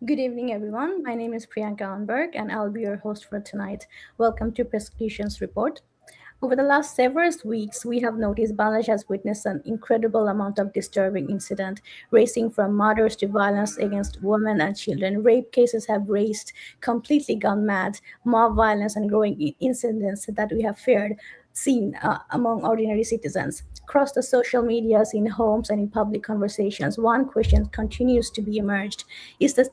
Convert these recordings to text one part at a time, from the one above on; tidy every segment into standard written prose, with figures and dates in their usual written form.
Good evening, everyone. My name is Priyanka Anberg, and I'll be your host for tonight. Welcome to Prescriptions Report. Over the last several weeks, we have noticed Bangladesh has witnessed an incredible amount of disturbing incident, ranging from murders to violence against women and children. Rape cases have raised, completely gone mad, mob violence and growing incidents that we have feared seen among ordinary citizens. Across the social medias, in homes, and in public conversations, one question continues to be emerged. Is the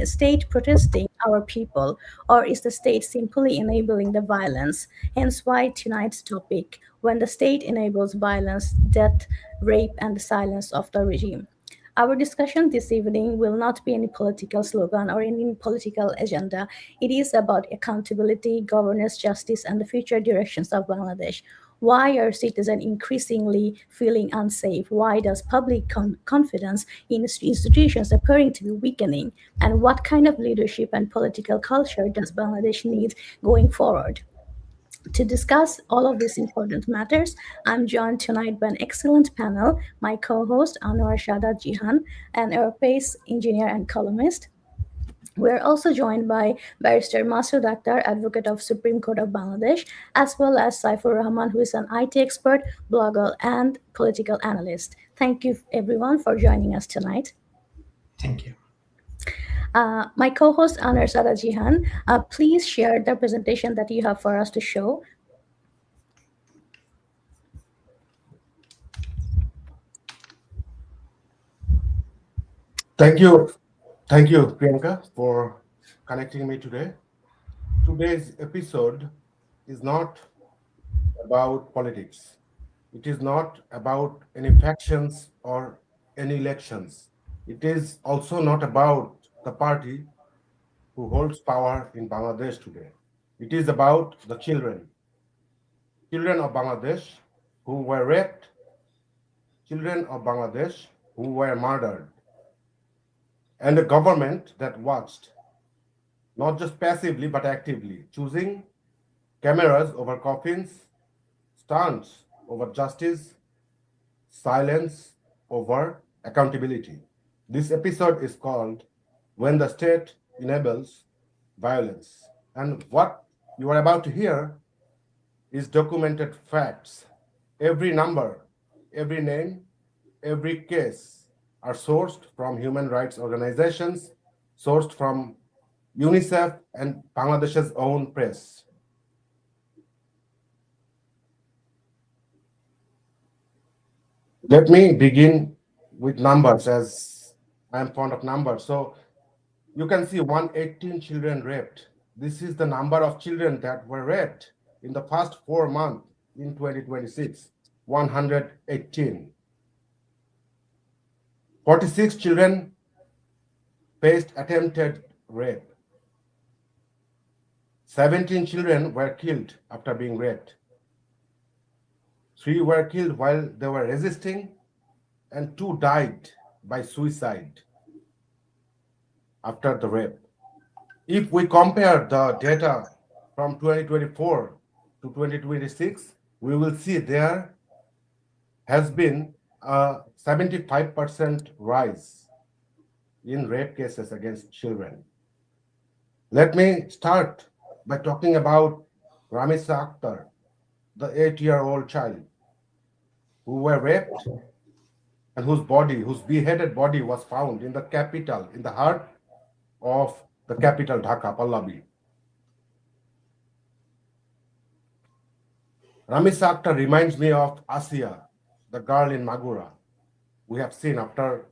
state protesting our people, or is the state simply enabling the violence? Hence, why tonight's topic: when the state enables violence, death, rape, and the silence of the regime. Our discussion this evening will not be any political slogan or any political agenda. It is about accountability, governance, justice, and the future directions of Bangladesh. Why are citizens increasingly feeling unsafe? Why does public confidence in institutions appearing to be weakening? And what kind of leadership and political culture does Bangladesh need going forward? To discuss all of these important matters, I'm joined tonight by an excellent panel. My co host, Anwar Shadat Jihan, an aerospace engineer and columnist. We're also joined by Barrister Masood Akhtar, advocate of Supreme Court of Bangladesh, as well as Saifur Rahman, who is an IT expert, blogger, and political analyst. Thank you, everyone, for joining us tonight. Thank you. My co-host Anar Sadajihan, please share the presentation that you have for us to show. Thank you. Thank you, Priyanka, for connecting me today. Today's episode is not about politics. It is not about any factions or any elections. It is also not about the party who holds power in Bangladesh today. It is about the children of Bangladesh who were raped, children of Bangladesh who were murdered, and a government that watched, not just passively but actively, choosing cameras over coffins, stunts over justice, silence over accountability. This episode is called When the State Enables Violence. And what you are about to hear is documented facts. Every number, every name, every case are sourced from human rights organizations, sourced from UNICEF and Bangladesh's own press. Let me begin with numbers, as I am fond of numbers. So you can see 118 children raped. This is the number of children that were raped in the first 4 months in 2026. 118. 46 children faced attempted rape. 17 children were killed after being raped. 3 were killed while they were resisting, and 2 died by suicide after the rape. If we compare the data from 2024 to 2026, we will see there has been a 75% rise in rape cases against children. Let me start by talking about Ramisa Akhtar, the 8-year-old child who were raped and whose beheaded body was found in the capital, in the heart of the capital, Dhaka, Pallavi. Ramisa Akhtar reminds me of Asia, the girl in Magura we have seen after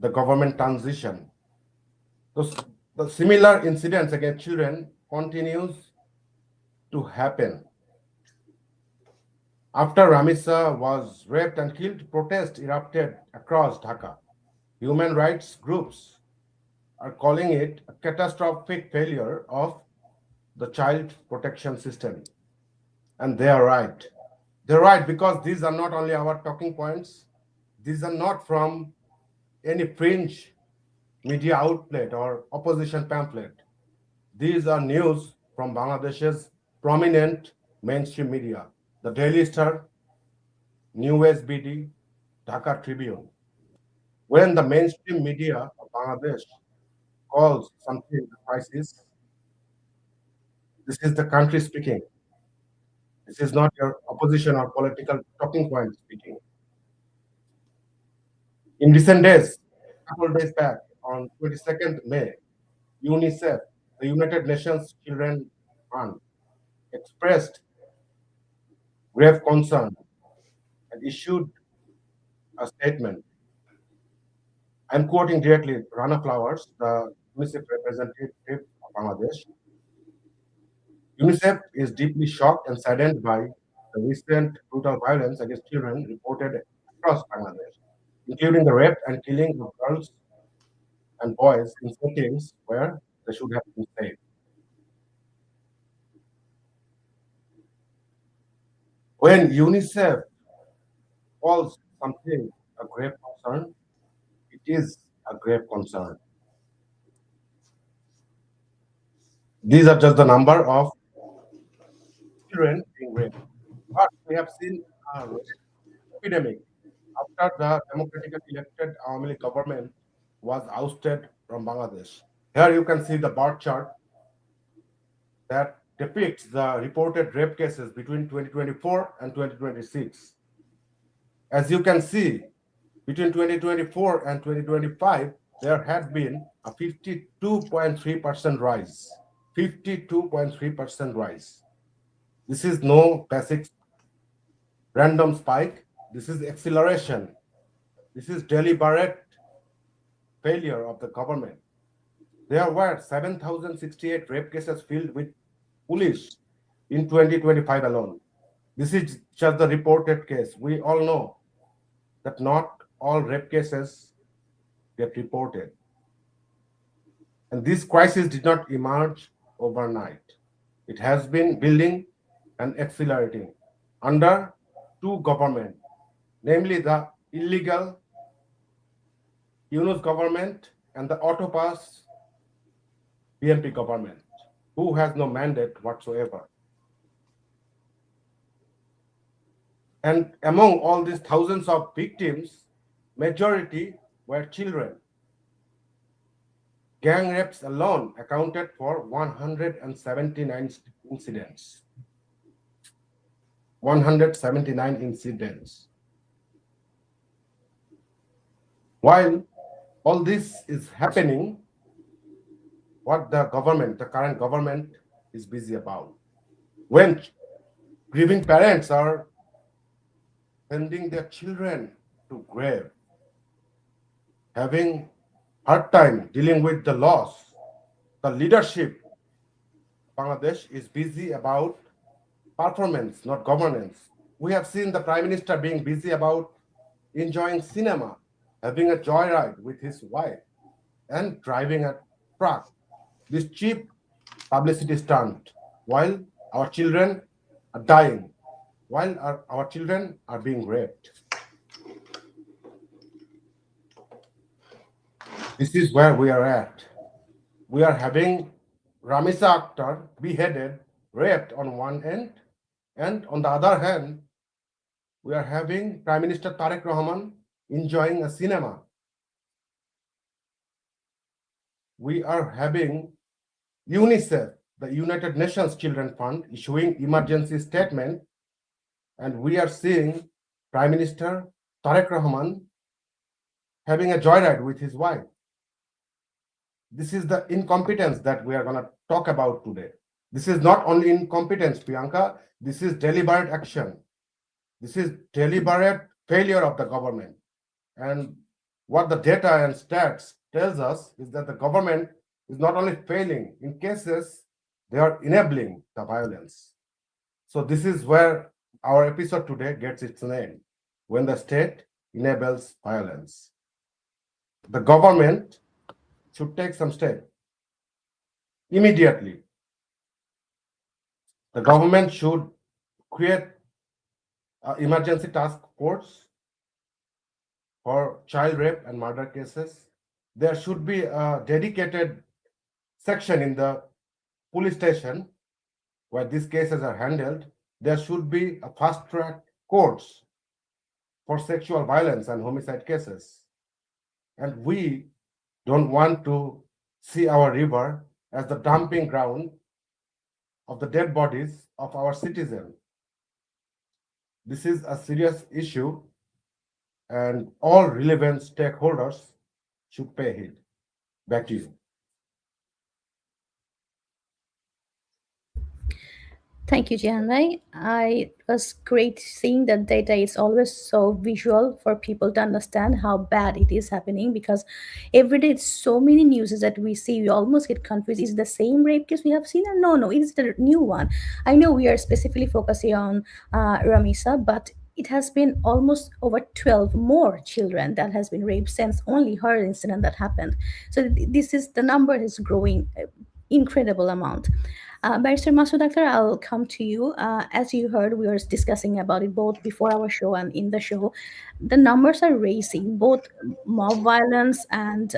the government transition. Those, the similar incidents against children continues to happen. After Ramisa was raped and killed, protests erupted across Dhaka. Human rights groups are calling it a catastrophic failure of the child protection system. And they are right. They're right because these are not only our talking points, these are not from any fringe media outlet or opposition pamphlet. These are news from Bangladesh's prominent mainstream media, the Daily Star, New SBD, Dhaka Tribune. When the mainstream media of Bangladesh calls something a crisis, this is the country speaking. This is not your opposition or political talking point speaking. In recent days, a couple days back, on 22nd May, UNICEF, the United Nations Children Fund, expressed grave concern and issued a statement. I'm quoting directly Rana Flowers, the UNICEF representative of Bangladesh. UNICEF is deeply shocked and saddened by the recent brutal violence against children reported across Bangladesh, including the rape and killing of girls and boys in settings where they should have been safe. When UNICEF calls something a grave concern, it is a grave concern. These are just the number of children being raped. But we have seen a rape epidemic after the democratically elected Awami League government was ousted from Bangladesh. Here you can see the bar chart that depicts the reported rape cases between 2024 and 2026. As you can see, between 2024 and 2025, there had been a 52.3% rise. 52.3% rise. This is no basic random spike. This is acceleration. This is deliberate failure of the government. There were 7,068 rape cases filed with police in 2025 alone. This is just the reported case. We all know that not all rape cases get reported. And this crisis did not emerge overnight. It has been building and accelerating under two governments, namely the illegal Yunus government and the autopass BNP government, who has no mandate whatsoever. And among all these thousands of victims, majority were children. Gang rapes alone accounted for 179 incidents. 179 incidents. While all this is happening, what the government, the current government, is busy about? When grieving parents are sending their children to grave, having hard time dealing with the loss, the leadership of Bangladesh is busy about performance, not governance. We have seen the Prime Minister being busy about enjoying cinema, having a joyride with his wife, and driving a truck. This cheap publicity stunt, while our children are dying, while our children are being raped. This is where we are at. We are having Ramisa Akhtar beheaded, raped on one end, and on the other hand, we are having Prime Minister Tarek Rahman enjoying a cinema. We are having UNICEF, the United Nations Children Fund, issuing emergency statement, and we are seeing Prime Minister Tarek Rahman having a joyride with his wife. This is the incompetence that we are going to talk about today. This is not only incompetence, Priyanka, this is deliberate action. This is deliberate failure of the government. And what the data and stats tells us is that the government is not only failing, in cases, they are enabling the violence. So this is where our episode today gets its name, when the state enables violence. The government should take some step immediately. The government should create an emergency task force for child rape and murder cases. There should be a dedicated section in the police station where these cases are handled. There should be a fast track courts for sexual violence and homicide cases. And we don't want to see our river as the dumping ground of the dead bodies of our citizens. This is a serious issue, and all relevant stakeholders should pay heed. Back to you. Thank you, Jianwei. I was great seeing that data is always so visual for people to understand how bad it is happening because every day it's so many news that we see, we almost get confused. Is it the same rape case we have seen? Or no, it's the new one. I know we are specifically focusing on Ramisa, but it has been almost over 12 more children that has been raped since only her incident that happened. So this is the number is growing incredible amount. Barrister Masood Akhtar, I'll come to you. As you heard, we were discussing about it both before our show and in the show. The numbers are raising, both mob violence and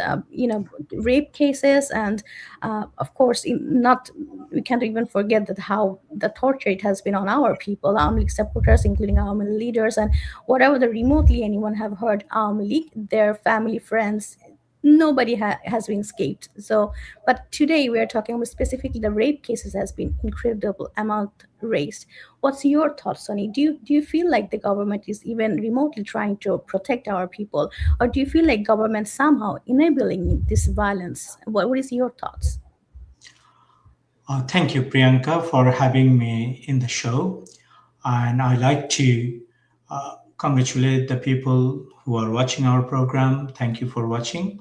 rape cases, and of course, not we can't even forget that how the torture it has been on our people, Army League supporters, including Army leaders, and whatever the remotely anyone have heard Army League, their family, friends. Nobody has been escaped. So but today we are talking about specifically the rape cases has been incredible amount raised. What's your thoughts on it? Do you feel like the government is even remotely trying to protect our people, or do you feel like government somehow enabling this violence? What is your thoughts? Thank you, Priyanka, for having me in the show. And I like to congratulate the people who are watching our program. Thank you for watching.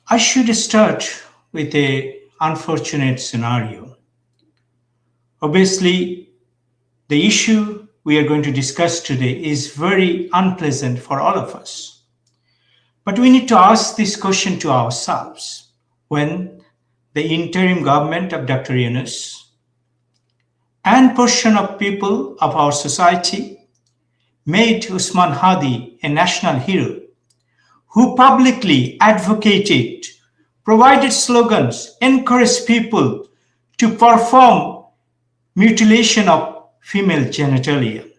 I should start with a unfortunate scenario. Obviously, the issue we are going to discuss today is very unpleasant for all of us. But we need to ask this question to ourselves. When the interim government of Dr. Yunus and portion of people of our society made Usman Hadi a national hero who publicly advocated, provided slogans, encouraged people to perform mutilation of female genitalia.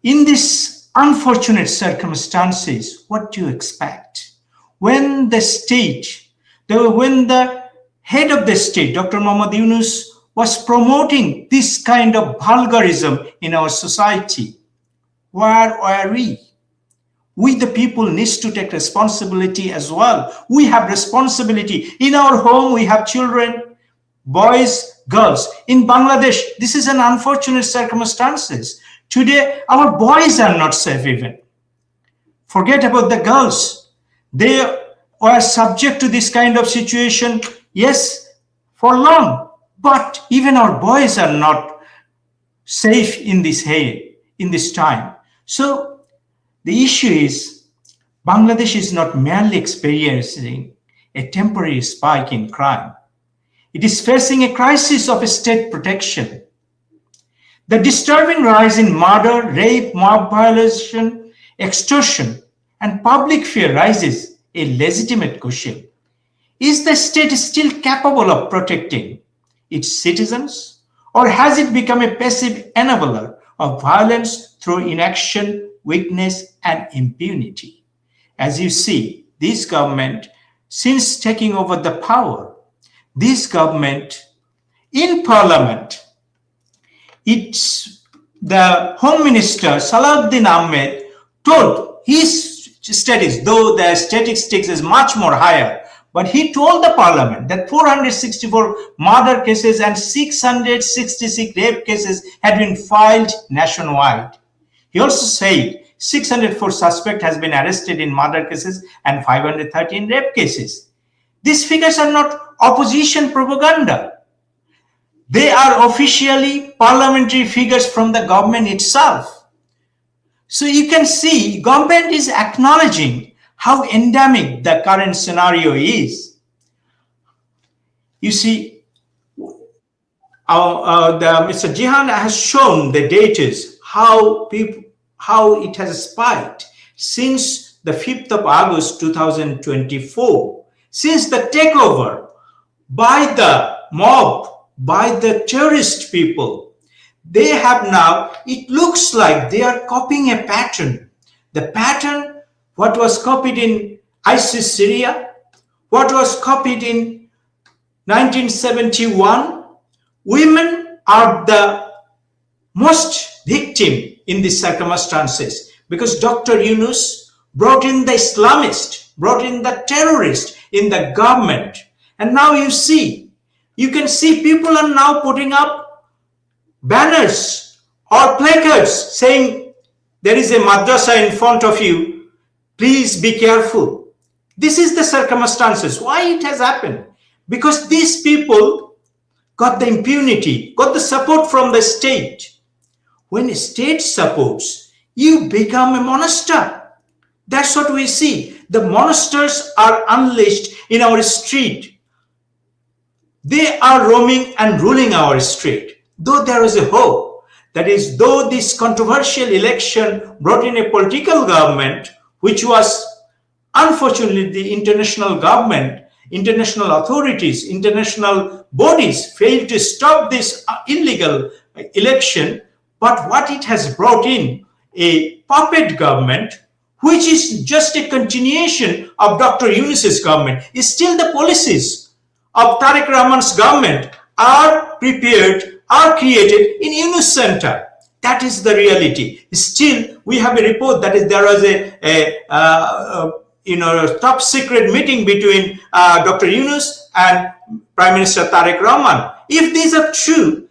In these unfortunate circumstances, what do you expect? When the state, when the head of the state, Dr. Muhammad Yunus, was promoting this kind of vulgarism in our society, where were we? We, the people, needs to take responsibility as well. We have responsibility. In our home, we have children, boys, girls. In Bangladesh, this is an unfortunate circumstances. Today, our boys are not safe even. Forget about the girls. They were subject to this kind of situation, yes, for long. But even our boys are not safe in this time. So the issue is Bangladesh is not merely experiencing a temporary spike in crime. It is facing a crisis of state protection. The disturbing rise in murder, rape, mob violation, extortion, and public fear raises a legitimate question. Is the state still capable of protecting its citizens, or has it become a passive enabler of violence through inaction, weakness, and impunity? As you see, this government, since taking over the power, this government in parliament, it's the Home Minister Salahuddin Ahmed told his studies, though the statistics is much more higher, but he told the parliament that 464 murder cases and 666 rape cases had been filed nationwide. He also said 604 suspects has been arrested in murder cases and 513 rape cases. These figures are not opposition propaganda. They are officially parliamentary figures from the government itself. So you can see government is acknowledging how endemic the current scenario is. You see, Mr. Jihan has shown the data, how it has spiked since the 5th of August 2024, since the takeover by the mob, by the terrorist people. They have now, it looks like they are copying a pattern. The pattern, what was copied in ISIS Syria, what was copied in 1971. Women are the most victim in these circumstances because Dr. Yunus brought in the Islamist, brought in the terrorist in the government. And now you can see people are now putting up banners or placards saying there is a madrasa in front of you, please be careful. This is the circumstances. Why it has happened? Because these people got the impunity, got the support from the state. When a state supports, you become a monster. That's what we see. The monsters are unleashed in our street. They are roaming and ruling our street. Though there is a hope, that is, though this controversial election brought in a political government, which was unfortunately the international government, international authorities, international bodies failed to stop this illegal election. But what it has brought in, a puppet government, which is just a continuation of Dr. Yunus's government, is still the policies of Tariq Rahman's government are prepared, are created in Yunus Center. That is the reality. Still, we have a report that is there was a top secret meeting between Dr. Yunus and Prime Minister Tariq Rahman. If these are true,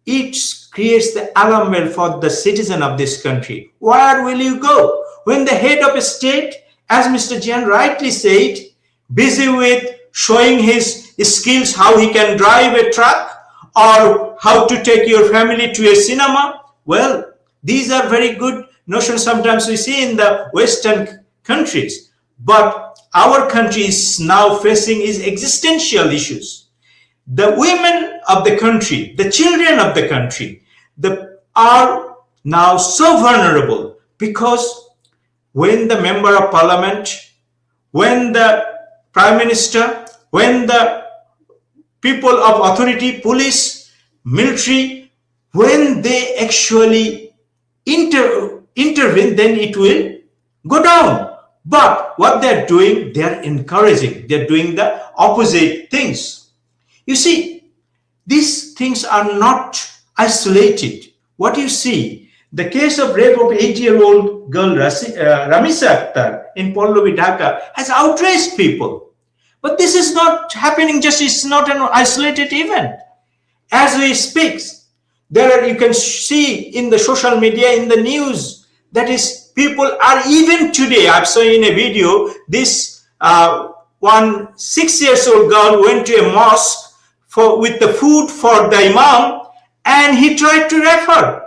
it creates the alarm bell for the citizen of this country. Where will you go when the head of a state, as Mr. Jian rightly said, busy with showing his skills, how he can drive a truck or how to take your family to a cinema? Well, these are very good notions sometimes we see in the Western countries. But our country is now facing is existential issues. The women of the country, the children of the country, are now so vulnerable because when the member of parliament, when the prime minister, when the people of authority, police, military, when they actually intervene, then it will go down. But what they're doing, they're encouraging, they're doing the opposite things. You see, these things are not isolated. What you see, the case of rape of 8-year-old girl Ramisa Akhtar in Pallavi, Dhaka has outraged people. But this is not happening just, it's not an isolated event. As we speak, you can see in the social media, in the news, that is, people are even today, I've seen in a video, this one 6-year-old girl went to a mosque with the food for the imam, and he tried to rape her.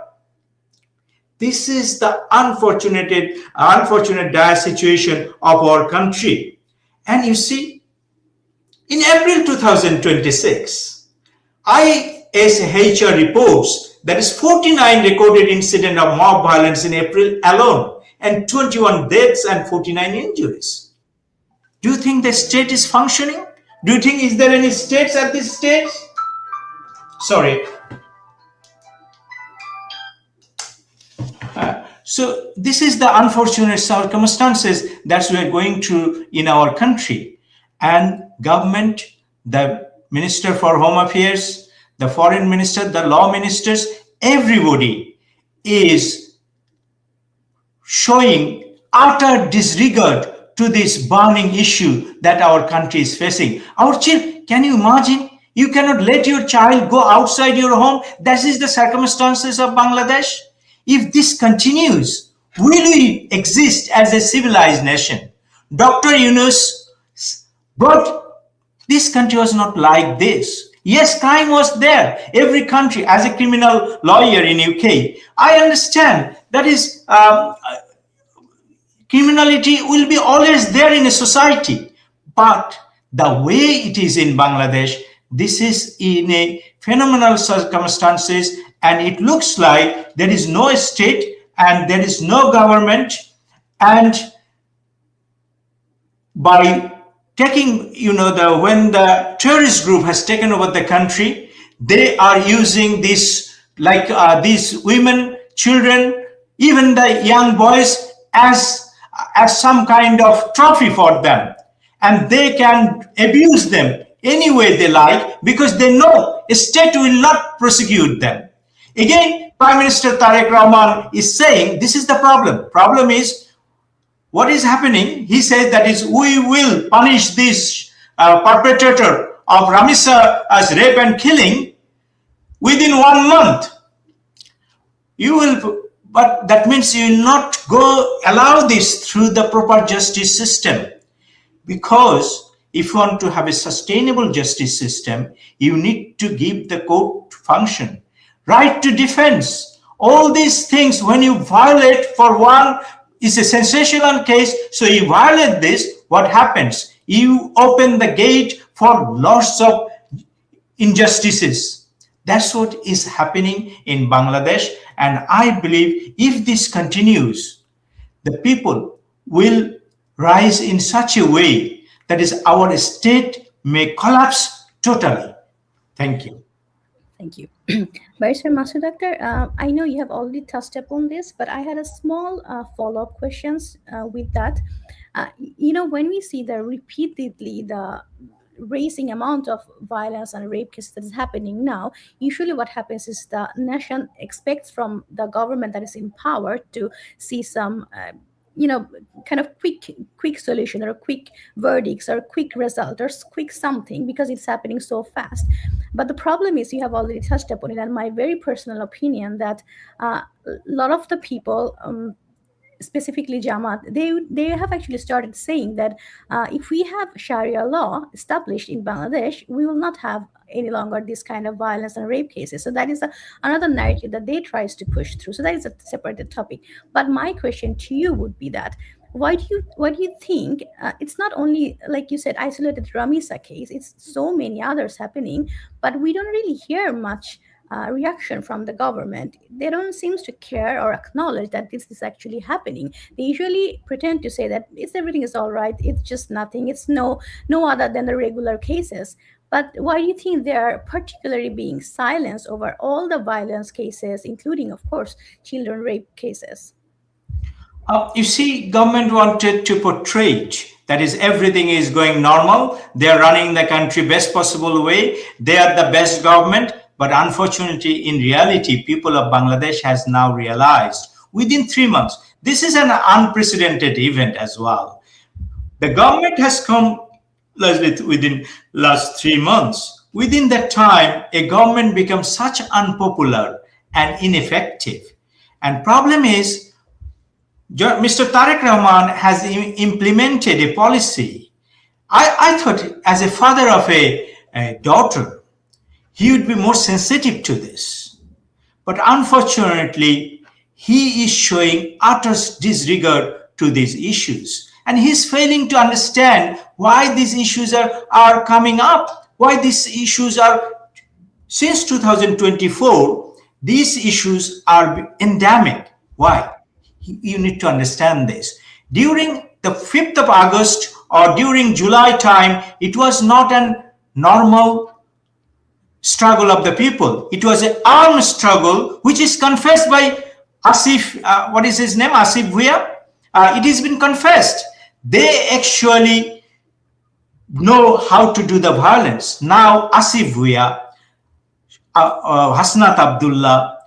This is the unfortunate dire situation of our country. And you see, in April 2026, ISHR reports that is 49 recorded incidents of mob violence in April alone, and 21 deaths and 49 injuries. Do you think the state is functioning? Do you think is there any states at this stage? Sorry. So this is the unfortunate circumstances that we are going through in our country. And government, the Minister for Home Affairs, the Foreign Minister, the law ministers, everybody is showing utter disregard to this burning issue that our country is facing. Our children, can you imagine? You cannot let your child go outside your home. That is the circumstances of Bangladesh. If this continues, will we exist as a civilized nation? Dr. Yunus brought this country was not like this. Yes, crime was there. Every country, as a criminal lawyer in UK, I understand that is criminality will be always there in a society. But the way it is in Bangladesh, this is in a phenomenal circumstances, and it looks like there is no state and there is no government, and by taking, when the terrorist group has taken over the country, they are using this, like these women, children, even the young boys as some kind of trophy for them. and they can abuse them any way they like because they know a state will not prosecute them. Again, Prime Minister Tariq Rahman is saying this is the problem. Problem is what is happening. He says that is we will punish this perpetrator of Ramisa as rape and killing within 1 month. You will, but that means you will not go allow this through the proper justice system. Because if you want to have a sustainable justice system, you need to give the court function, right to defense. All these things, when you violate for one, is a sensational case. So you violate this, what happens? You open the gate for lots of injustices. That's what is happening in Bangladesh. And I believe if this continues, the people will rise in such a way that is our state may collapse totally. Thank you. Thank you. Barrister Masud Akhtar, I know you have already touched upon this, but I had a small follow-up questions with that. When we see repeatedly the raising amount of violence and rape cases that is happening now, usually what happens is the nation expects from the government that is in power to see some kind of quick solution or quick verdicts or quick result or quick something because it's happening so fast. But the problem is, you have already touched upon it, and my very personal opinion that a lot of the people, specifically Jamaat, they have actually started saying that if we have Sharia law established in Bangladesh, we will not have any longer this kind of violence and rape cases. So that is another narrative that they tries to push through. So that is a separate topic. But my question to you would be that why do you think it's not only, like you said, isolated Ramisa case, it's so many others happening, but we don't really hear much reaction from the government. They don't seem to care or acknowledge that this is actually happening. They usually pretend to say that everything is all right, it's just nothing, it's no other than the regular cases. But why do you think they are particularly being silenced over all the violence cases, including, of course, children rape cases? You see, government wanted to portray that is everything is going normal. They are running the country best possible way. They are the best government. But unfortunately, in reality, people of Bangladesh has now realized within 3 months, this is an unprecedented event as well. The government has come within last 3 months. Within that time, a government becomes such unpopular and ineffective. And problem is, Mr. Tariq Rahman has implemented a policy. I thought as a father of a daughter, he would be more sensitive to this. But unfortunately, he is showing utter disregard to these issues. And he's failing to understand why these issues are coming up, why these issues are, since 2024, these issues are endemic. Why? You need to understand this. During the 5th of August or during July time, it was not a normal struggle of the people. It was an armed struggle, which is confessed by Asif, what is his name? Asif Bhuya. It has been confessed. They actually know how to do the violence. Now, Asif Bhuya, Hasnat Abdullah,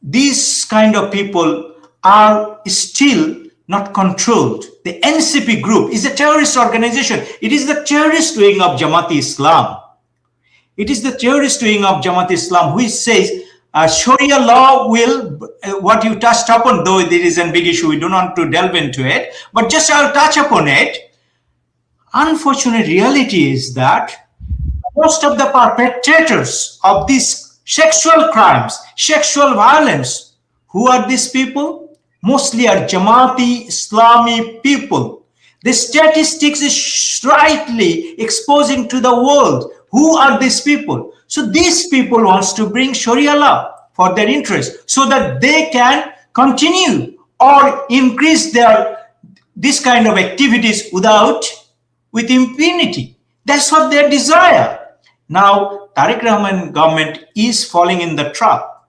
these kind of people are still not controlled. The NCP group is a terrorist organization. It is the terrorist wing of Jamaat Islam. It is the terrorist wing of Jamaat Islam which says Sharia law will, what you touched upon, though there is a big issue, we don't want to delve into it, but just I'll touch upon it. Unfortunate reality is that most of the perpetrators of these sexual crimes, sexual violence, who are these people? Mostly are Jamaati Islami people. The statistics is slightly exposing to the world who are these people. So these people wants to bring Sharia law for their interest so that they can continue or increase this kind of activities with impunity. That's what their desire. Now, Tariq Rahman government is falling in the trap.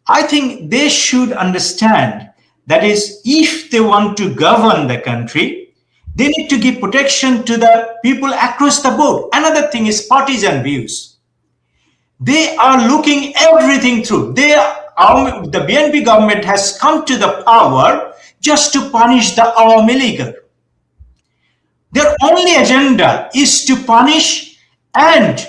I think they should understand that is, if they want to govern the country, They need to give protection to the people across the board. Another thing is partisan views. They are looking everything through. The BNP government has come to the power just to punish the Awami League. Their only agenda is to punish and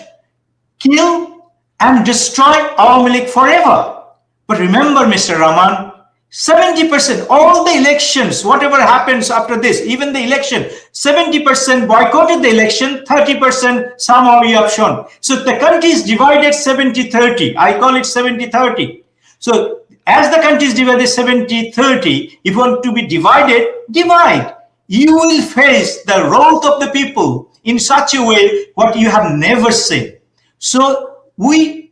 kill and destroy Awami League forever. But remember, Mr. Rahman, 70%, all the elections, whatever happens after this, even the election, 70% boycotted the election, 30% somehow you have shown. So the country is divided 70-30. I call it 70-30. So as the country is divided 70-30, if you want to be divided, divide. You will face the wrath of the people in such a way what you have never seen. So we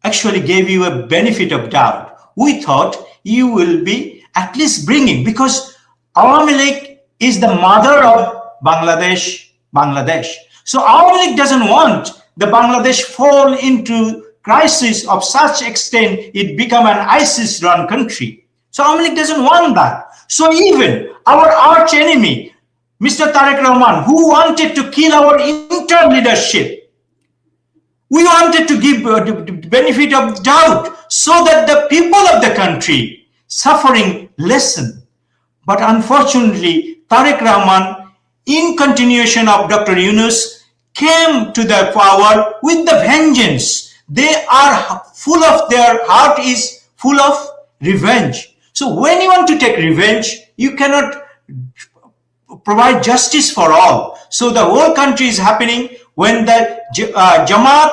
actually gave you a benefit of doubt. We thought you will be at least bringing, because Awami League is the mother of Bangladesh. So Awami League doesn't want the Bangladesh fall into crisis of such extent it become an ISIS-run country. So Awami League doesn't want that. So even our arch enemy, Mr. Tariq Rahman, who wanted to kill our interim leadership, we wanted to give the benefit of doubt so that the people of the country suffering lessen. But unfortunately, Tariq Rahman, in continuation of Dr. Yunus, came to the power with the vengeance. They are full of, their heart is full of revenge. So when you want to take revenge, you cannot provide justice for all. So the whole country is happening when the Jamaat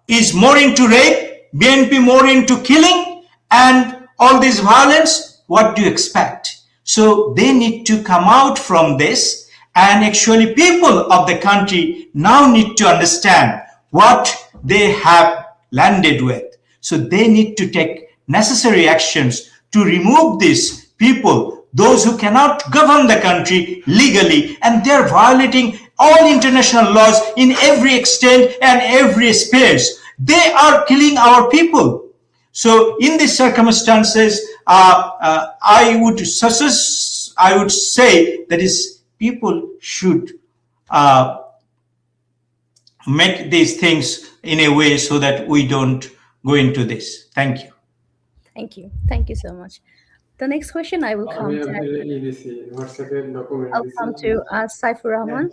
is more into rape, BNP more into killing, and all this violence. What do you expect? So they need to come out from this, and actually people of the country now need to understand what they have landed with. So they need to take necessary actions to remove these people, those who cannot govern the country legally, and they're violating all international laws in every extent and every space. They are killing our people. So in these circumstances, I would say that is people should make these things in a way so that we don't go into this. Thank you. Thank you. Thank you so much. The next question I will come to, I'll come to Saifur Rahman.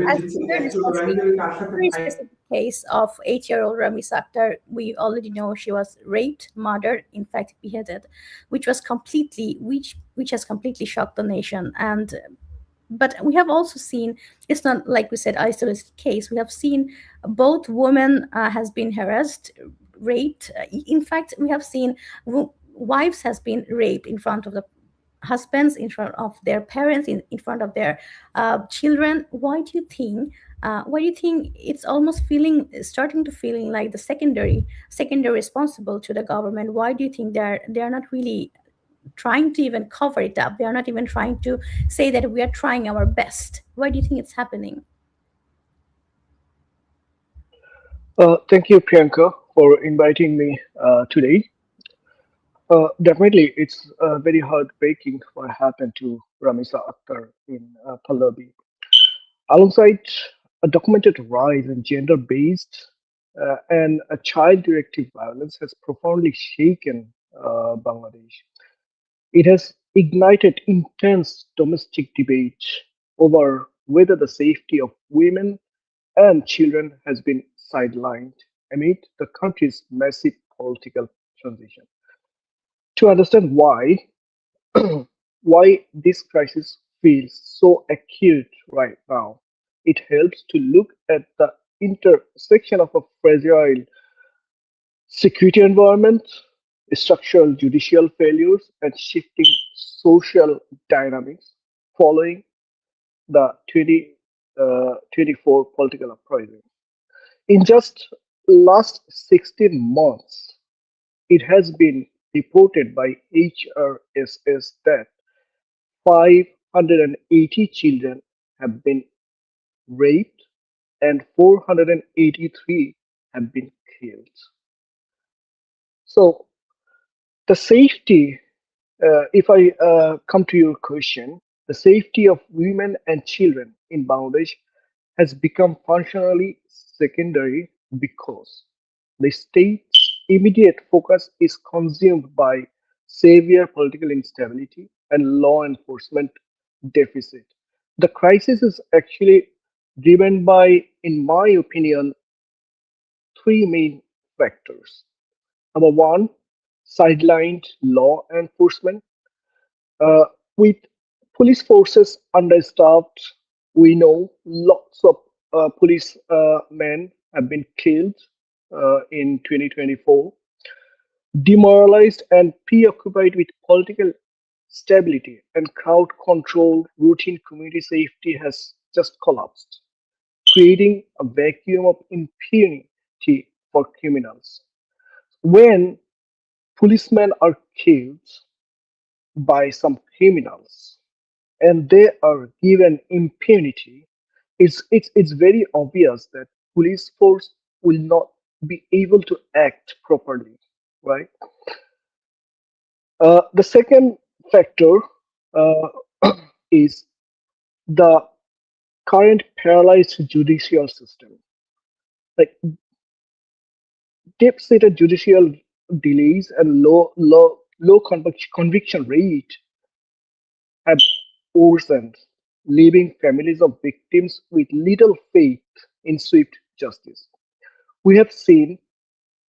As we are discussing a very specific case of 8-year-old Ramis Akhtar, we already know she was raped, murdered, in fact beheaded, which has completely shocked the nation. And but we have also seen, it's not like we said isolated case. We have seen both women has been harassed, raped. In fact, we have seen wives has been raped in front of the husbands, in front of their parents, in front of their children. Why do you think it's almost starting to feeling like the secondary responsible to the government? Why do you think they're not really trying to even cover it up? They are not even trying to say that we are trying our best. Why do you think it's happening? Thank you, Priyanka, for inviting me today. Definitely, it's very heartbreaking what happened to Ramisa Akhtar in Pallavi. Alongside a documented rise in gender-based and a child-directed violence has profoundly shaken Bangladesh. It has ignited intense domestic debate over whether the safety of women and children has been sidelined amid the country's massive political transition. To understand why this crisis feels so acute right now, it helps to look at the intersection of a fragile security environment, structural judicial failures, and shifting social dynamics following the 2024 political uprising. In just last 16 months, it has been reported by HRSS that 580 children have been raped and 483 have been killed. So, the safety, if I come to your question, The safety of women and children in Bangladesh has become functionally secondary because the state's immediate focus is consumed by severe political instability and law enforcement deficit. The crisis is actually driven by, in my opinion, three main factors. Number one, sidelined law enforcement. Uh, with police forces understaffed, we know lots of police men have been killed in 2024. Demoralized and preoccupied with political stability and crowd control, routine community safety has just collapsed, creating a vacuum of impunity for criminals. When policemen are killed by some criminals and they are given impunity, it's very obvious that police force will not be able to act properly, right? The second factor is the current paralyzed judicial system. Like deep-seated judicial delays and low conviction rate have worsened, leaving families of victims with little faith in swift justice. We have seen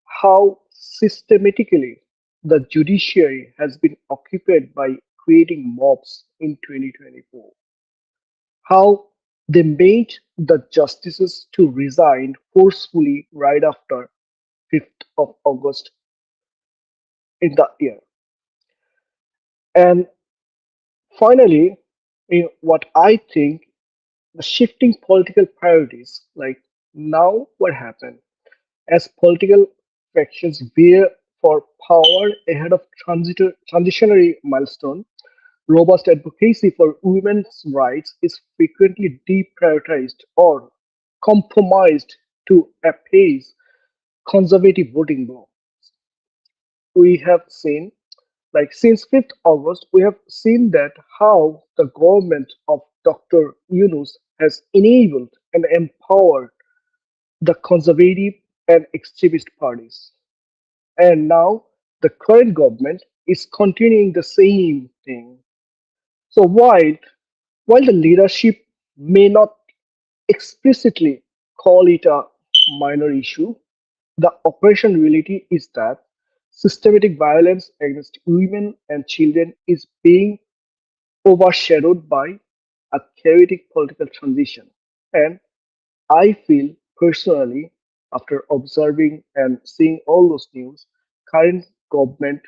how systematically the judiciary has been occupied by creating mobs in 2024, how they made the justices to resign forcefully right after 5th of August in the year. And finally, what I think, the shifting political priorities, like now what happened as political factions vie for power ahead of transitionary milestone, robust advocacy for women's rights is frequently deprioritized or compromised to appease conservative voting bloc. We have seen, like since 5th August, we have seen that how the government of Dr. Yunus has enabled and empowered the conservative and extremist parties. And now the current government is continuing the same thing. So while the leadership may not explicitly call it a minor issue, the operation reality is that systematic violence against women and children is being overshadowed by a chaotic political transition. And I feel personally, after observing and seeing all those news, current government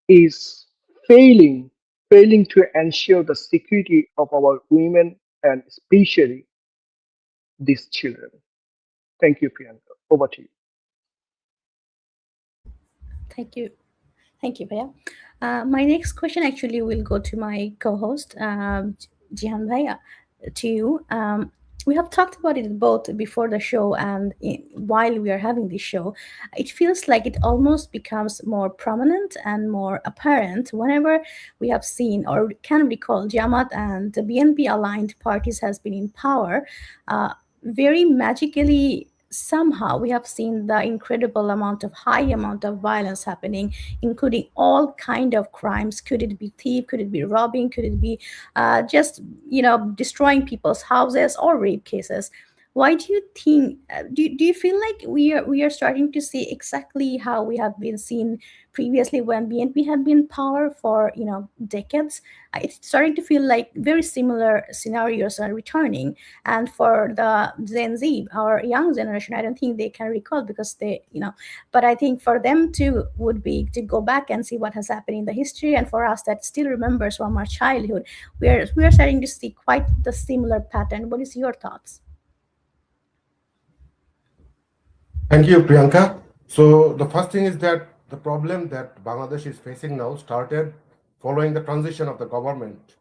is failing failing to ensure the security of our women and especially these children. Thank you, Priyanka. Over to you. Thank you. Thank you, Bhaiya. My next question actually will go to my co-host, Jihan Bhaiya, to you. We have talked about it both before the show and while we are having this show. It feels like it almost becomes more prominent and more apparent whenever we have seen or can recall Jamaat and the BNP aligned parties has been in power. Very magically, somehow we have seen the incredible amount of high amount of violence happening, including all kind of crimes. Could it be thief, could it be robbing, could it be just destroying people's houses or rape cases? Why do you think, do you feel like we are starting to see exactly how we have been seen previously when BNP had been in power for decades? It's starting to feel like very similar scenarios are returning. And for the Gen Z, our young generation, I don't think they can recall because but I think for them too would be to go back and see what has happened in the history. And for us that still remembers from our childhood, we are starting to see quite the similar pattern. What is your thoughts? Thank you, Priyanka. So the first thing is that the problem that Bangladesh is facing now started following the transition of the government,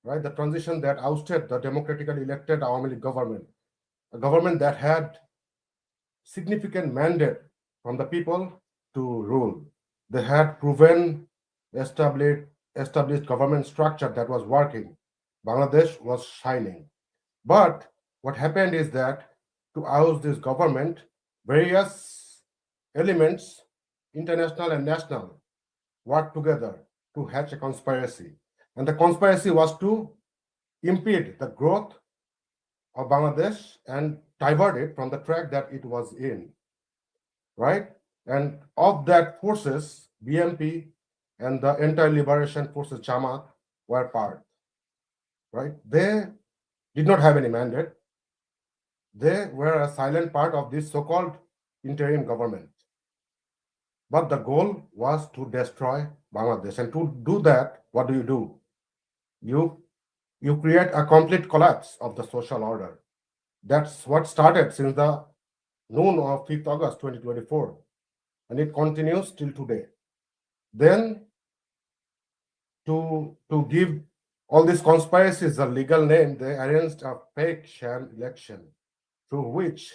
right? The transition that ousted the democratically elected Awami League government, a government that had significant mandate from the people to rule. They had proven, established established government structure that was working. Bangladesh was shining. But what happened is that to oust this government, various elements, international and national, worked together to hatch a conspiracy. And the conspiracy was to impede the growth of Bangladesh and divert it from the track that it was in, right? And of that forces, BMP and the anti-liberation forces, Jamaat, were part, right? They did not have any mandate. They were a silent part of this so-called interim government. But the goal was to destroy Bangladesh. And to do that, what do? You, you create a complete collapse of the social order. That's what started since the noon of 5th August 2024, and it continues till today. Then, to give all these conspiracies a legal name, they arranged a fake sham election through which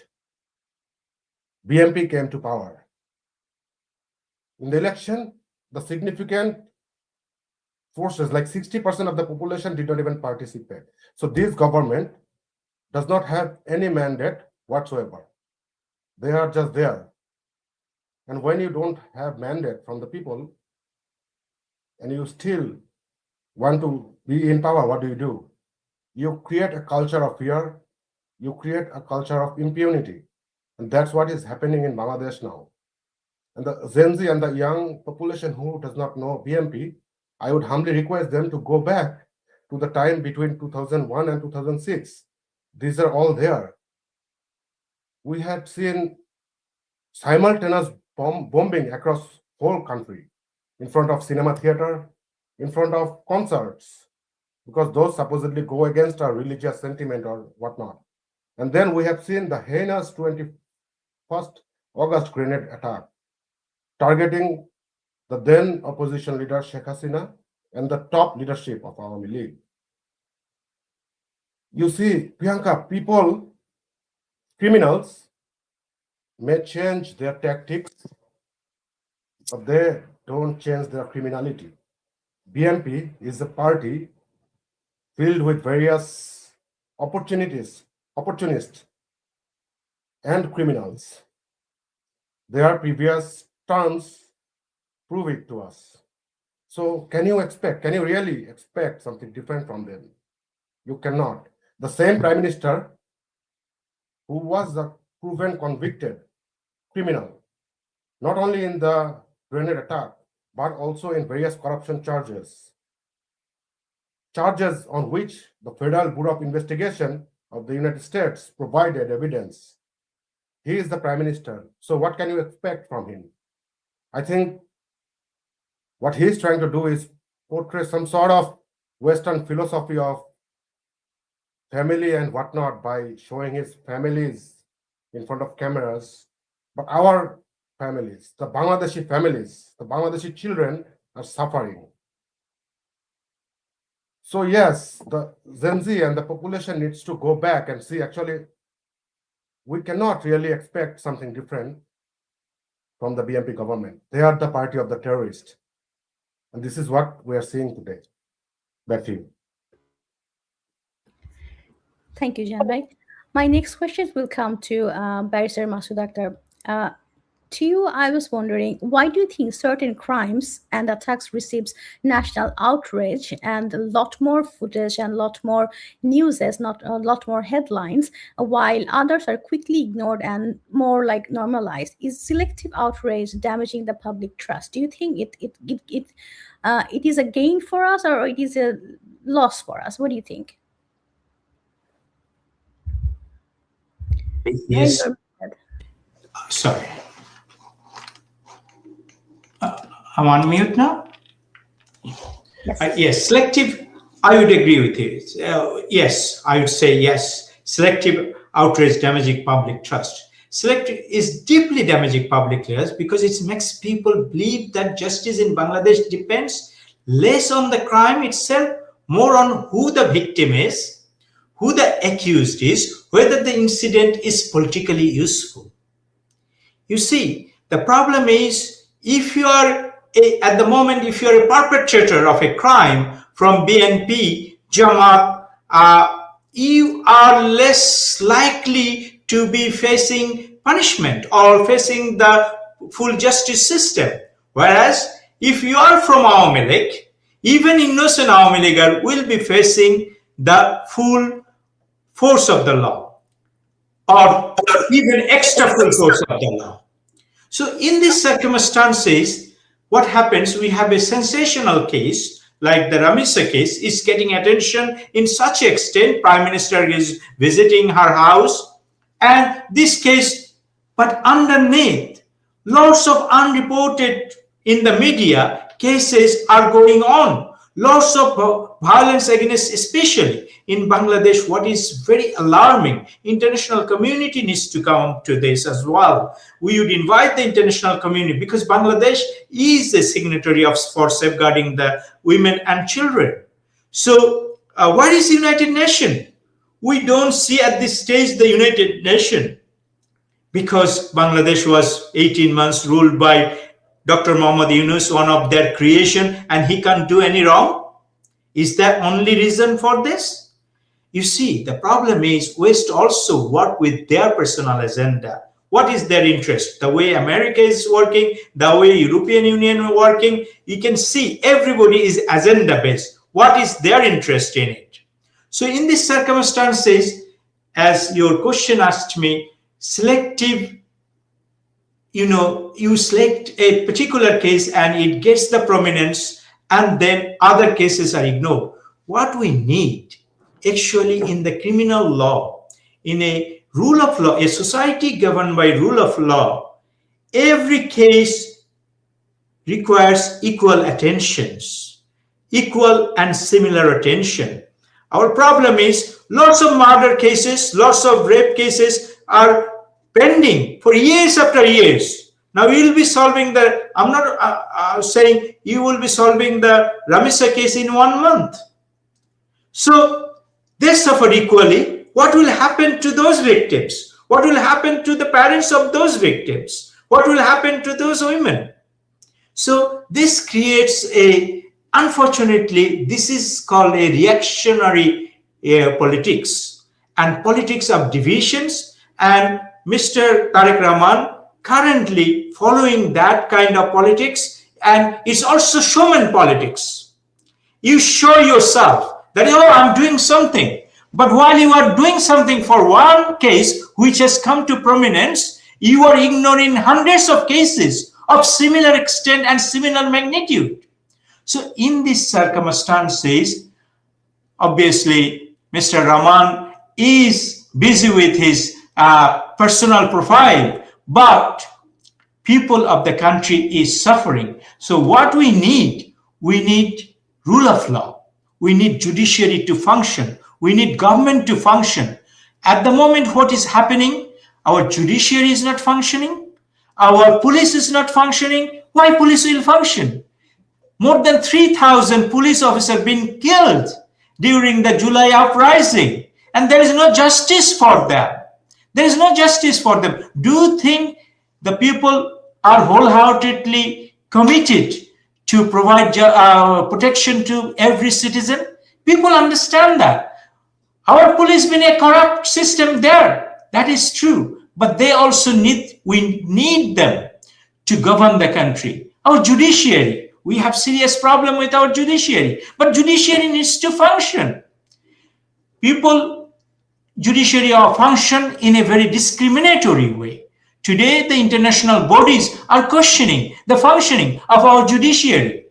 BMP came to power. In the election, the significant forces, like 60% of the population, did not even participate. So this government does not have any mandate whatsoever. They are just there. And when you don't have mandate from the people and you still want to be in power, what do? You create a culture of fear, you create a culture of impunity. And that's what is happening in Bangladesh now. And the Gen Z and the young population who does not know BMP, I would humbly request them to go back to the time between 2001 and 2006. These are all there. We had seen simultaneous bombing across whole country, in front of cinema theater, in front of concerts, because those supposedly go against our religious sentiment or whatnot. And then we have seen the heinous 21st August grenade attack, targeting the then opposition leader Sheikh Hasina and the top leadership of Awami League. You see, Priyanka, people, criminals may change their tactics, but they don't change their criminality. BMP is a party filled with various opportunists, and criminals. Their previous terms prove it to us. So can you really expect something different from them? You cannot. The same prime minister who was a proven convicted criminal, not only in the grenade attack, but also in various corruption charges on which the Federal Bureau of Investigation of the United States provided evidence. He is the prime minister. So what can you expect from him? I think what he's trying to do is portray some sort of Western philosophy of family and whatnot by showing his families in front of cameras. But our families, the Bangladeshi children are suffering. So yes, the Gen Z and the population needs to go back and see, actually, we cannot really expect something different from the BMP government. They are the party of the terrorists. And this is what we are seeing today. Back to you. Thank you, Janbhai. My next questions will come to Barrister Masood Akhtar. To you, I was wondering, why do you think certain crimes and attacks receives national outrage and a lot more footage and a lot more news, as not a lot more headlines, while others are quickly ignored and more like normalized? Is selective outrage damaging the public trust? Do you think it is a gain for us, or it is a loss for us? What do you think? Yes, sorry. I'm on mute now. Yes, selective. I would agree with you. Yes, I would say yes. Selective outrage damaging public trust. Selective is deeply damaging public trust because it makes people believe that justice in Bangladesh depends less on the crime itself, more on who the victim is, who the accused is, whether the incident is politically useful. You see, the problem is if you are at the moment, if you're a perpetrator of a crime from BNP, Jamaat, you are less likely to be facing punishment or facing the full justice system. Whereas if you are from Awami League, even innocent Awami Leaguer will be facing the full force of the law or even extra full force of the law. So in these circumstances, what happens, we have a sensational case like the Ramisa case is getting attention in such extent. Prime Minister is visiting her house and this case, but underneath, lots of unreported in the media cases are going on. Lots of violence against, especially in Bangladesh, what is very alarming. International community needs to come to this as well. We would invite the international community because Bangladesh is a signatory for safeguarding the women and children. So where is United Nations? We don't see at this stage the United Nations because Bangladesh was 18 months ruled by Dr. Muhammad Yunus, one of their creation, and he can't do any wrong. Is that only reason for this? You see, the problem is West also work with their personal agenda. What is their interest? The way America is working, the way European Union is working, you can see everybody is agenda based. What is their interest in it? So in these circumstances, as your question asked me, selective, you select a particular case and it gets the prominence and then other cases are ignored. What we need actually in the criminal law, in a rule of law, a society governed by rule of law, every case requires equal attentions, equal and similar attention. Our problem is lots of murder cases, lots of rape cases are pending for years after years. Now we will be solving the, I'm not saying you will be solving the Ramisa case in 1 month. So they suffer equally. What will happen to those victims? What will happen to the parents of those victims? What will happen to those women? So this creates unfortunately, this is called a reactionary politics and politics of divisions, and Mr. Tariq Rahman currently following that kind of politics, and it's also showman politics. You show yourself that, oh, I'm doing something. But while you are doing something for one case which has come to prominence, you are ignoring hundreds of cases of similar extent and similar magnitude. So in these circumstances, obviously, Mr. Rahman is busy with his personal profile, but people of the country is suffering. So what we need rule of law. We need judiciary to function. We need government to function. At the moment, what is happening? Our judiciary is not functioning. Our police is not functioning. Why police will function? More than 3,000 police officers been killed during the July uprising, and there is no justice for them. There is no justice for them. Do you think the people are wholeheartedly committed to provide protection to every citizen? People understand that. Our police been a corrupt system there. That is true. But they also we need them to govern the country. Our judiciary, we have serious problem with our judiciary. But judiciary needs to function. Judiciary function in a very discriminatory way. Today, the international bodies are questioning the functioning of our judiciary.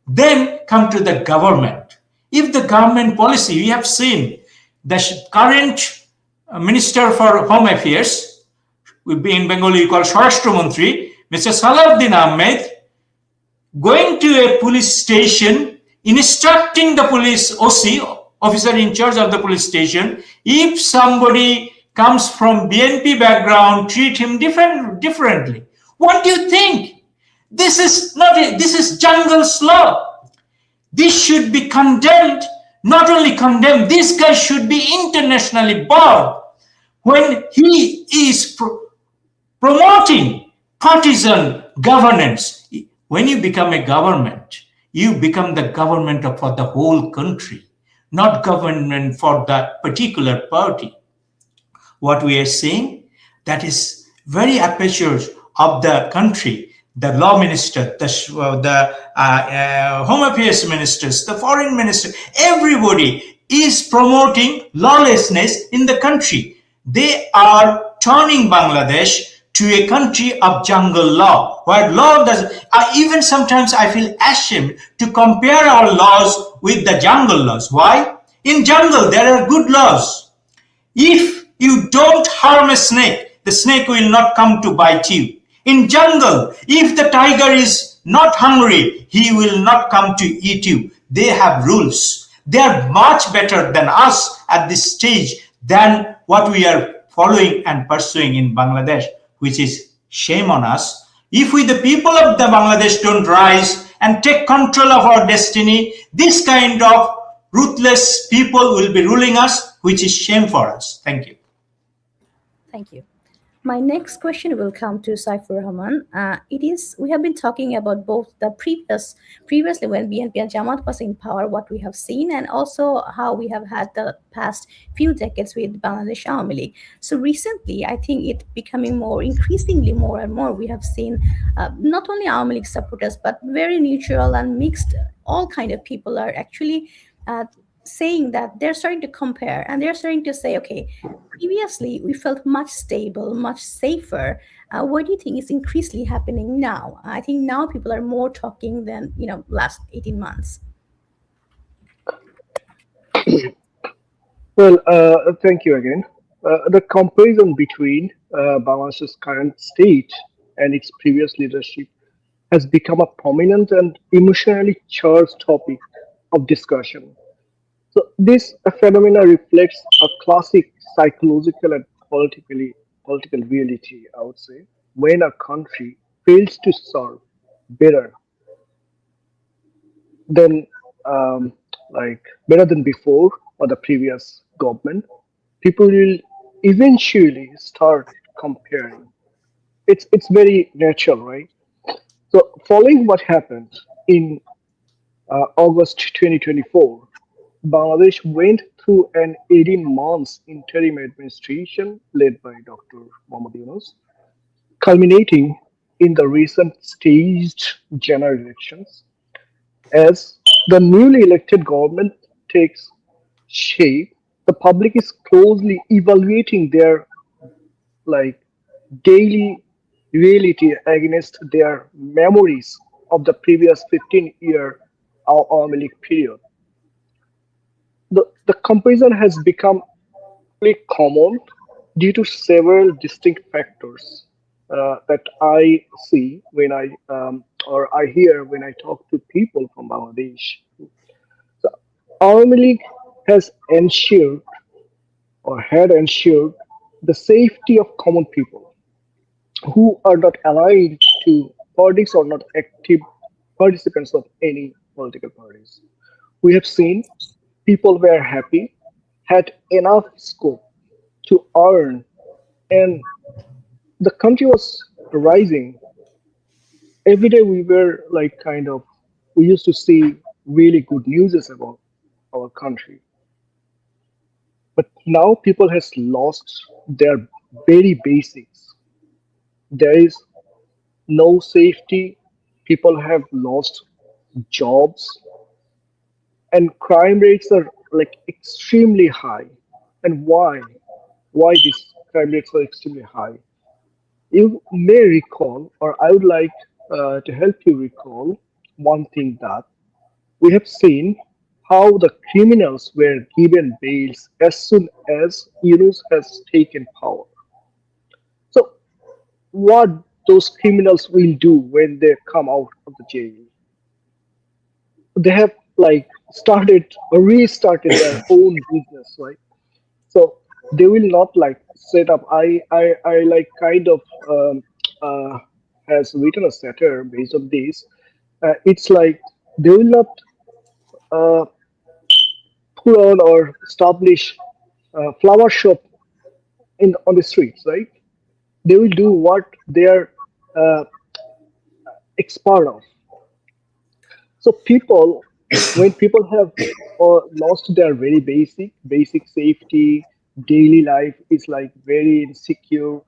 Then come to the government. If the government policy, we have seen the current Minister for Home Affairs, in Bengali we call Swarashtra Mantri, Mr. Salahuddin Ahmed, going to a police station, instructing the police OC, officer in charge of the police station, if somebody comes from BNP background, treat him differently. What do you think? This is jungle's law. This should be condemned. Not only condemned, this guy should be internationally barred when he is promoting partisan governance. When you become a government, you become the government for the whole country, not government for that particular party. What we are seeing, that is very aperture of the country, the law minister, the home affairs ministers, the foreign minister, everybody is promoting lawlessness in the country. They are turning Bangladesh to a country of jungle law, where law does. Even sometimes I feel ashamed to compare our laws with the jungle laws. Why? In jungle there are good laws. If you don't harm a snake, the snake will not come to bite you. In jungle, if the tiger is not hungry, he will not come to eat you. They have rules. They are much better than us at this stage than what we are following and pursuing in Bangladesh, which is shame on us. If we, the people of the Bangladesh, don't rise and take control of our destiny, this kind of ruthless people will be ruling us, which is shame for us. Thank you. Thank you. My next question will come to Saifur Rahman. It is we have been talking about both the previously when BNP and Jamaat was in power, what we have seen, and also how we have had the past few decades with Bangladesh Awami League. So recently, I think it becoming more increasingly more and more. We have seen not only Awami League supporters but very neutral and mixed, all kind of people are actually. Saying that they're starting to compare and they're starting to say, okay, previously we felt much stable, much safer. What do you think is increasingly happening now? I think now people are more talking than last 18 months. Well, thank you again. The comparison between Bangladesh's current state and its previous leadership has become a prominent and emotionally charged topic of discussion. So this phenomena reflects a classic psychological and political reality, I would say, when a country fails to serve better than better than before or the previous government, people will eventually start comparing. It's very natural, right? So following what happened in August 2024, Bangladesh went through an 18 months interim administration led by Dr. Mohammad Yunus, culminating in the recent staged general elections. As the newly elected government takes shape, the public is closely evaluating their like daily reality against their memories of the previous 15-year Awami League period. The comparison has become really common due to several distinct factors that I see when or I hear when I talk to people from Bangladesh. So, Awami League has ensured or had ensured the safety of common people who are not aligned to politics or not active participants of any political parties. We have seen people were happy, had enough scope to earn, and the country was rising. Every day we were we used to see really good news about our country. But now people has lost their very basics. There is no safety. People have lost jobs, and crime rates are like extremely high. And why? Why these crime rates are extremely high? You may recall, or I would like to help you recall one thing that we have seen how the criminals were given bails as soon as Yunus has taken power. So, what those criminals will do when they come out of the jail? They have started or restarted their own business, right? So they will not set up. I like kind of uh, has written a satire based on this. It's like they will not uh, put on or establish a flower shop in on the streets, right? They will do what they are uh, expert of. So when people have lost their very basic safety, daily life is like very insecure.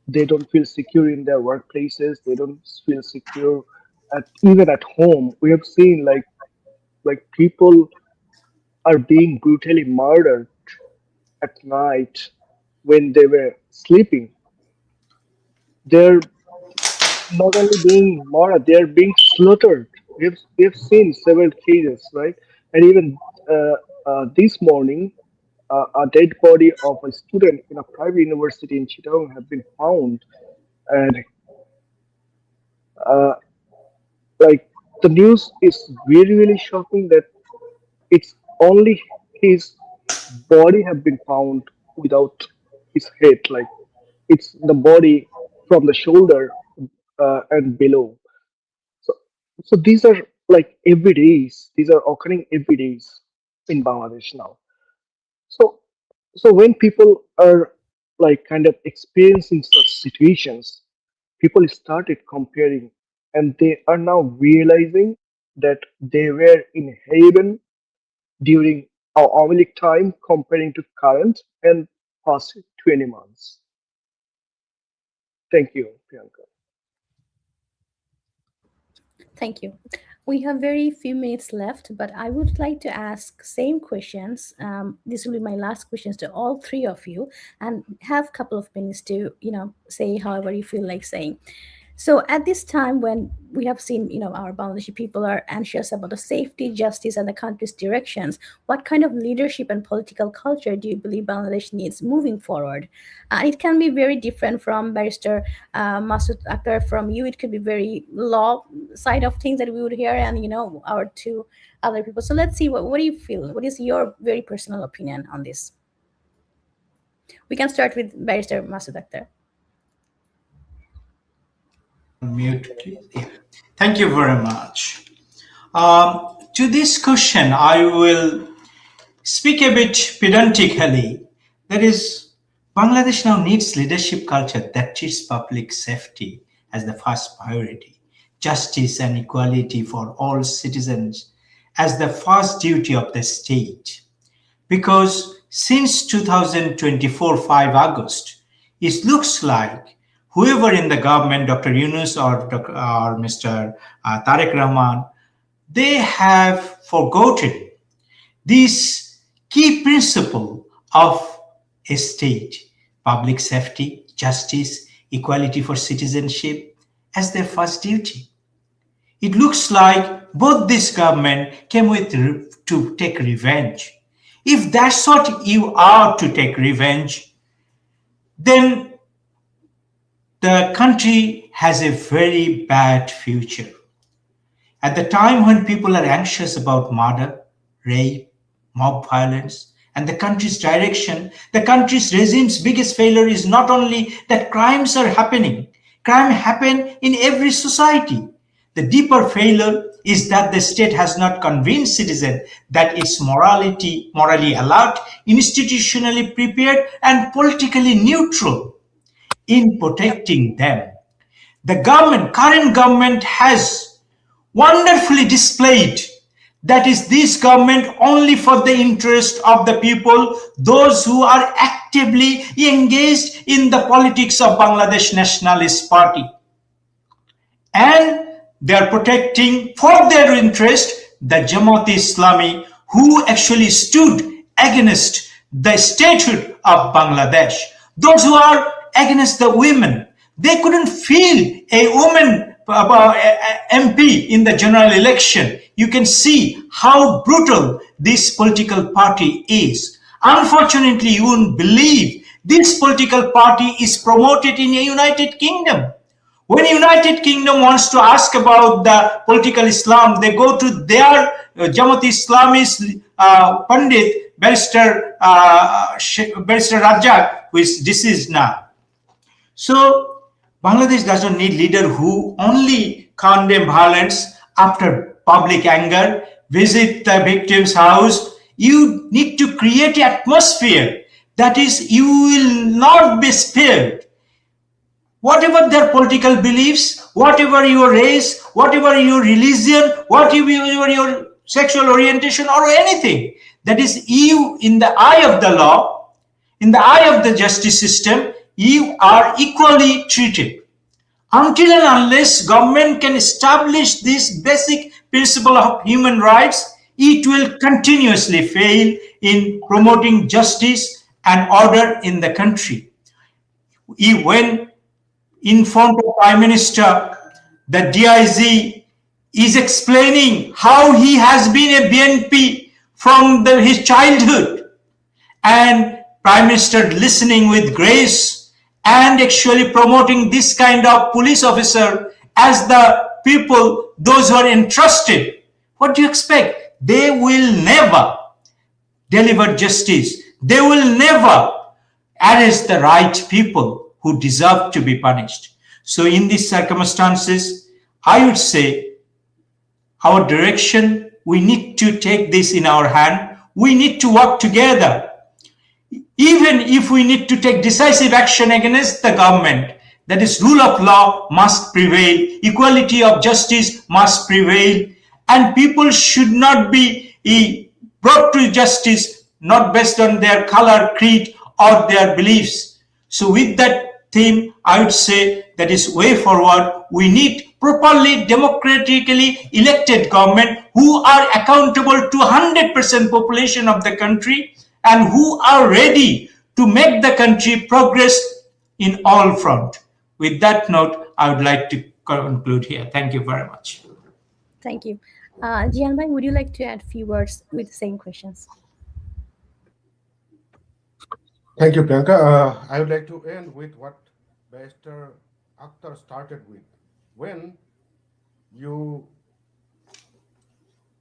They don't feel secure in their workplaces. They don't feel secure even at home. We have seen like people are being brutally murdered at night when they were sleeping. They're not only being murdered, they're being slaughtered. We've seen several cases, right? And even this morning, a dead body of a student in a private university in Chittagong have been found, and uh, like the news is really shocking that it's only his body have been found without his head, like it's the body from the shoulder and below. So, so these are like every days. These are occurring every days in Bangladesh now. So, so when people are like kind of experiencing such situations, people started comparing, and they are now realizing that they were in heaven during our Omilic time comparing to current and past 20 months. Thank you, Priyanka. Thank you. We have very few minutes left, but I would like to ask same questions. This will be my last questions to all three of you, and have a couple of minutes to say however you feel like saying. So at this time when we have seen, our Bangladeshi people are anxious about the safety, justice, and the country's directions, what kind of leadership and political culture do you believe Bangladesh needs moving forward? It can be very different from Barrister Masood Akhtar from you. It could be very law side of things that we would hear, and our two other people. So let's see, what do you feel? What is your very personal opinion on this? We can start with Barrister Masood Akhtar. Mute, please. Yeah. Thank you very much. To this question, I will speak a bit pedantically. That is, Bangladesh now needs leadership culture that treats public safety as the first priority, justice and equality for all citizens as the first duty of the state. Because since 2024, 5 August, it looks like whoever in the government, Dr. Yunus or Mr. Tarek Rahman, they have forgotten this key principle of a state: public safety, justice, equality for citizenship as their first duty. It looks like both this government came with to take revenge. If that's what you are, to take revenge, then the country has a very bad future. At the time when people are anxious about murder, rape, mob violence, and the country's direction, the country's regime's biggest failure is not only that crimes are happening, crime happen in every society. The deeper failure is that the state has not convinced citizens that it's morally alert, institutionally prepared, and politically neutral in protecting them. The current government has wonderfully displayed that is this government only for the interest of the people, those who are actively engaged in the politics of Bangladesh Nationalist Party. And they are protecting for their interest the Jamaat-e-Islami, who actually stood against the statehood of Bangladesh. Those who are against the women, they couldn't feel a woman MP in the general election. You can see how brutal this political party is. Unfortunately, you won't believe this political party is promoted in the United Kingdom. When United Kingdom wants to ask about the political Islam, they go to their Jamaat Islamist Pandit, Barrister Rajak, who is deceased now. So Bangladesh doesn't need leader who only condemn violence after public anger, visit the victim's house. You need to create an atmosphere that is, you will not be spared. Whatever their political beliefs, whatever your race, whatever your religion, whatever your sexual orientation, or anything. That is, you, in the eye of the law, in the eye of the justice system, you are equally treated. Until and unless government can establish this basic principle of human rights, it will continuously fail in promoting justice and order in the country. When in front of Prime Minister, the DIG is explaining how he has been a BNP from his childhood, and Prime Minister listening with grace and actually promoting this kind of police officer as the people, those who are entrusted. What do you expect? They will never deliver justice. They will never arrest the right people who deserve to be punished. So, in these circumstances, I would say our direction, we need to take this in our hand. We need to work together. Even if we need to take decisive action against the government, that is, rule of law must prevail, equality of justice must prevail, and people should not be brought to justice not based on their color, creed, or their beliefs. So, with that theme, I would say that is way forward. We need properly democratically elected government who are accountable to 100% population of the country and who are ready to make the country progress in all front. With that note, I would like to conclude here. Thank you very much. Thank you. Jianbai, would you like to add a few words with the same questions? Thank you, Priyanka. I would like to end with what Barrister Akhtar started with. When you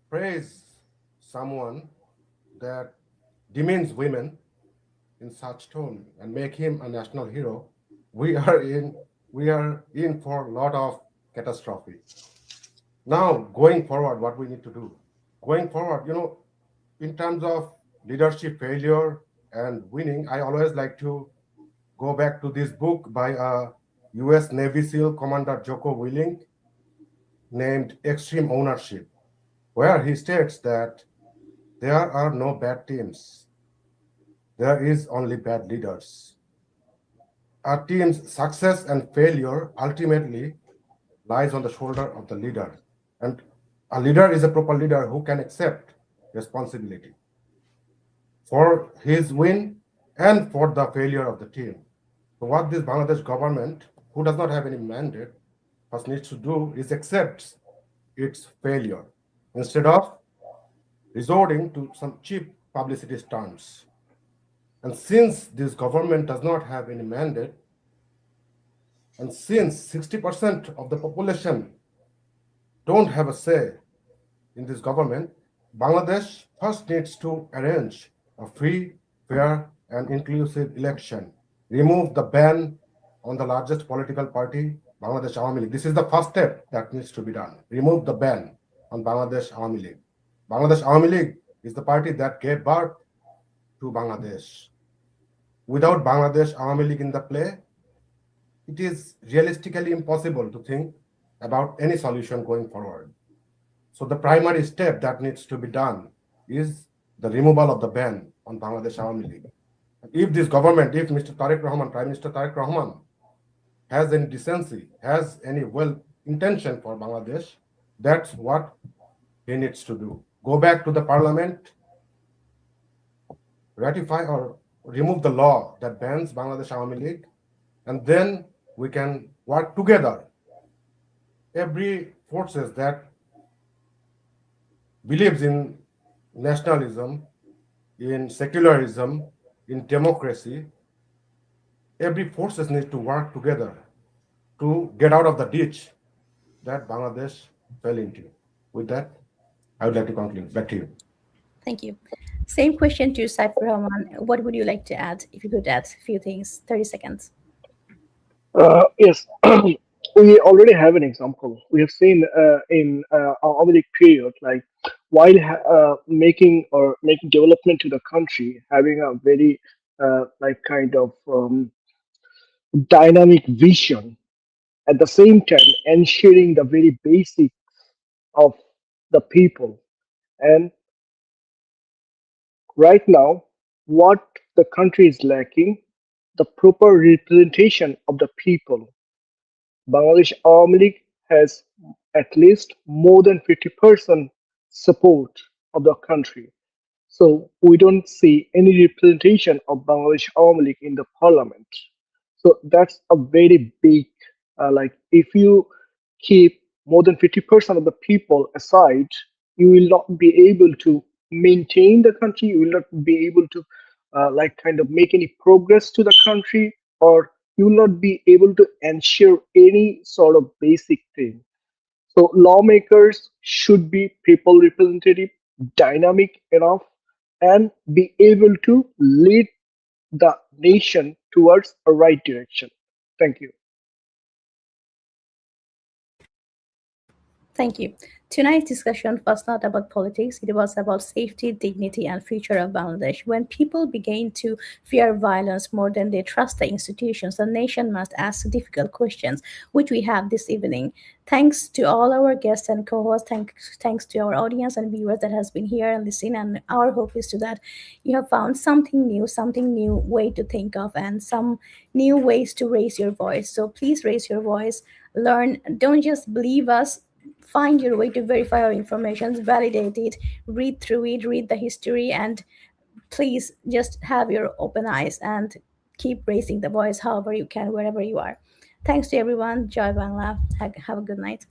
praise someone that demeans women in such tone and make him a national hero, we are in for a lot of catastrophe. Now, going forward, what we need to do? Going forward, in terms of leadership failure and winning, I always like to go back to this book by a US Navy SEAL Commander Jocko Willink named Extreme Ownership, where he states that there are no bad teams. There is only bad leaders. A team's success and failure ultimately lies on the shoulder of the leader. And a leader is a proper leader who can accept responsibility for his win and for the failure of the team. So what this Bangladesh government, who does not have any mandate, first needs to do is accept its failure instead of resorting to some cheap publicity stunts. And since this government does not have any mandate, and since 60% of the population don't have a say in this government, Bangladesh first needs to arrange a free, fair, and inclusive election. Remove the ban on the largest political party, Bangladesh Awami League. This is the first step that needs to be done. Remove the ban on Bangladesh Awami League. Bangladesh Awami League is the party that gave birth to Bangladesh. Without Bangladesh Awami League in the play, it is realistically impossible to think about any solution going forward. So the primary step that needs to be done is the removal of the ban on Bangladesh Awami League. If this government, if Mr. Tariq Rahman, Prime Minister Tariq Rahman, has any decency, has any well intention for Bangladesh, that's what he needs to do. Go back to the parliament, ratify or remove the law that bans Bangladesh Awami League, and then we can work together. Every forces that believes in nationalism, in secularism, in democracy, every forces need to work together to get out of the ditch that Bangladesh fell into. With that, I would like to conclude. Back to you. Thank you. Same question to Saifur Rahman. What would you like to add? If you could add a few things, 30 seconds. Yes, we already have an example. We have seen in our Omnic period, like while making development to the country, having a very like kind of dynamic vision at the same time ensuring the very basics of the people. And right now, what the country is lacking, the proper representation of the people. Bangladesh Awami League has at least more than 50% support of the country. So we don't see any representation of Bangladesh Awami League in the parliament. So that's a very big, like if you keep more than 50% of the people aside, you will not be able to maintain the country. You will not be able to like kind of make any progress to the country, or you will not be able to ensure any sort of basic thing. So lawmakers should be people representative, dynamic enough, and be able to lead the nation towards a right direction. Thank you. Thank you. Tonight's discussion was not about politics, it was about safety, dignity, and future of Bangladesh. When people begin to fear violence more than they trust the institutions, the nation must ask difficult questions, which we have this evening. Thanks to all our guests and co-hosts. Thanks to our audience and viewers that has been here and listening. And our hope is to that you have found something new way to think of, and some new ways to raise your voice. So please raise your voice. Learn. Don't just believe us, find your way to verify our information, validate it, read through it, read the history, and please just have your open eyes and keep raising the voice however you can, wherever you are. Thanks to everyone. Joy Bangla. Have a good night.